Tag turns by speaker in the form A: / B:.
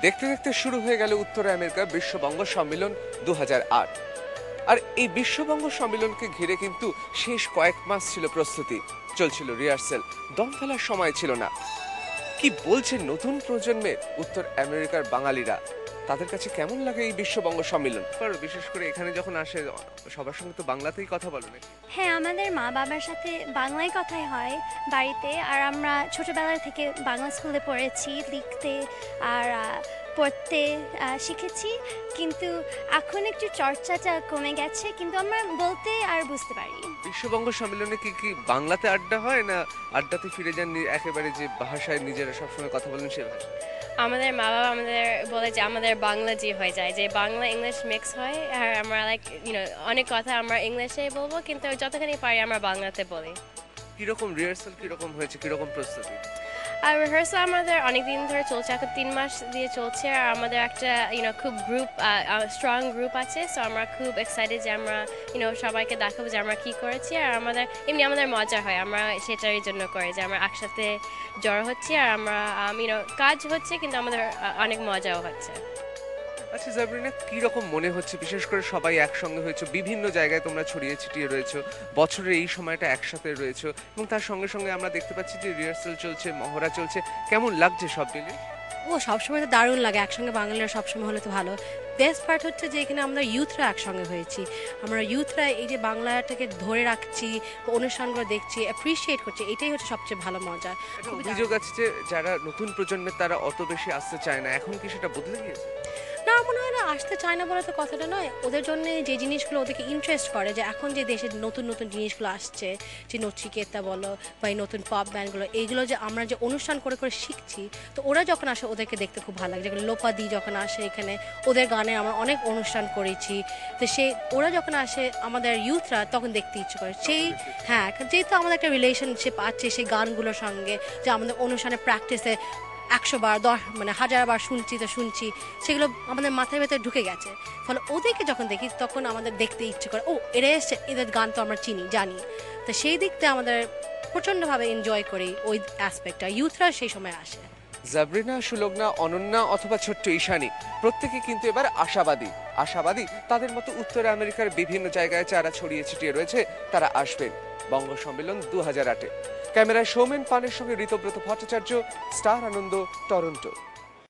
A: দেখতে দেখতে শুরু হয়ে গেল উত্তর আমেরিকার বিশ্ববঙ্গ সম্মেলন 2008। আর এই বিশ্ববঙ্গ সম্মেলনকে ঘিরে কিন্তু শেষ কয়েক মাস ছিল প্রস্তুতি, চলছিল রিহার্সেল, দম ফেলার সময় ছিল না। কি বলছেন নতুন প্রজন্মের উত্তর আমেরিকার বাঙালিরা? তাদের কাছে কেমন লাগে এই বিশ্ববঙ্গ সম্মেলন? বিশেষ করে এখানে যখন আসে সবার সঙ্গে তো বাংলাতেই কথা বলেন।
B: হ্যাঁ, আমাদের মা বাবার সাথে বাংলায় কথাই হয় বাড়িতে। আর আমরা ছোটবেলা থেকে বাংলা স্কুলে পড়েছি, লিখতে আর পড়তে শিখেছি। কিন্তু এখন একটু চর্চাটা কমে গেছে, কিন্তু আমরা বলতে আর বুঝতে পারি।
A: বিশ্ববঙ্গ সম্মেলনে কি কি বাংলাতে আড্ডা হয়, না আড্ডাতে ফিরে যান একেবারে যে ভাষায় নিজেরা সবসময় কথা বলেন সে ভাষা?
C: আমাদের মা বাবা আমাদের বলে যে আমাদের বাংলা যে হয়ে যায়, যে বাংলা ইংলিশ মিক্স হয়। আর আমরা অনেক কথা আমরা ইংলিশে বলবো, কিন্তু যতখানি পারি আমরা বাংলাতে বলি।
A: কিরকম রিহার্সাল কিরকম হয়েছে, কিরকম প্রস্তুতি?
C: আর রিহার্সাল আমাদের অনেক দিন ধরে চলছে, এখন 3 মাস দিয়ে চলছে। আর আমাদের একটা খুব গ্রুপ, স্ট্রং গ্রুপ আছে। সো আমরা খুব এক্সাইটেড যে আমরা সবাইকে দেখাবো যে আমরা কী করেছি। আর আমাদের মজা হয়, আমরা সেটারই জন্য করি যে আমরা একসাথে জড়ো হচ্ছি আর আমরা কাজ হচ্ছে, কিন্তু আমাদের অনেক মজাও হচ্ছে।
A: আচ্ছা জাবরিনা, কিরকম মনে হচ্ছে, বিশেষ করে সবাই একসঙ্গে হয়েছে, বিভিন্ন জায়গায় তোমরা ছড়িয়ে ছিটিয়ে রয়েছো, বছরের এই সময়টা একসাথে রয়েছো, এবং তার সঙ্গে সঙ্গে আমরা দেখতে পাচ্ছি যে রিহার্সাল চলছে, মহড়া চলছে, কেমন লাগছে সব মিলে?
D: সবসময় তো দারুণ লাগে, একসঙ্গে বাঙালিরা সবসময় হলে তো ভালো। বেস্ট পার্ট হচ্ছে যে এখানে আমরা ইউথরা একসঙ্গে হয়েছি, আমরা ইউথরা এই যে বাংলাটাকে ধরে রাখছি, অনুষ্ঠানগুলো দেখছি, অ্যাপ্রিসিয়েট করছি, এটাই হচ্ছে সবচেয়ে ভালো মজা।
A: অভিযোগ আছে যে যারা নতুন প্রজন্মের তারা অত বেশি আসতে চায় না, এখন কি সেটা বদলে গিয়েছে?
D: না, মনে হয় না আসতে চায় না বলে তো কথাটা নয়। ওদের জন্য যে জিনিসগুলো ওদেরকে ইন্টারেস্ট করে, যে এখন যে দেশে নতুন নতুন জিনিসগুলো আসছে, যে নচিকেতা বলো বা এই নতুন পপ ব্যান্ডগুলো, এইগুলো যে আমরা যে অনুষ্ঠান করে করে শিখছি, তো ওরা যখন আসে ওদেরকে দেখতে খুব ভালো লাগে। যেগুলো লোপাদি যখন আসে এখানে, ওদের গানে আমরা অনেক অনুষ্ঠান করেছি, তো ওরা যখন আসে আমাদের ইউথরা তখন দেখতে ইচ্ছে করে। হ্যাঁ, যেহেতু আমাদের একটা রিলেশনশিপ আছে সেই গানগুলোর সঙ্গে, যে আমাদের অনুষ্ঠানে প্র্যাকটিসে 100 বার 1000 বার শুনছি, সেগুলো আমাদের মাথায় ভেতরে ঢুকে গেছে। ফলে ওদেরকে যখন দেখি তখন আমাদের দেখতে ইচ্ছে করে, এরা এসছে, এদের গান তো আমরা জানি। তো সেই দিকটা আমাদের প্রচণ্ডভাবে এনজয় করি, ওই অ্যাসপেক্টটা ইউথরা সেই সময় আসে।
A: জাবরিনা, সুলগ্না, অনন্যা অথবা ছোট্ট ঈশানী, প্রত্যেকে কিন্তু এবার আশাবাদী তাদের মতো উত্তর আমেরিকার বিভিন্ন জায়গায় যারা ছড়িয়ে ছিটিয়ে রয়েছে তারা আসবেন বঙ্গ সম্মেলন 2008-এ। ক্যামেরায় সৌমেন পানের সঙ্গে ঋতব্রত ভট্টাচার্য, স্টার আনন্দ, টরন্টো।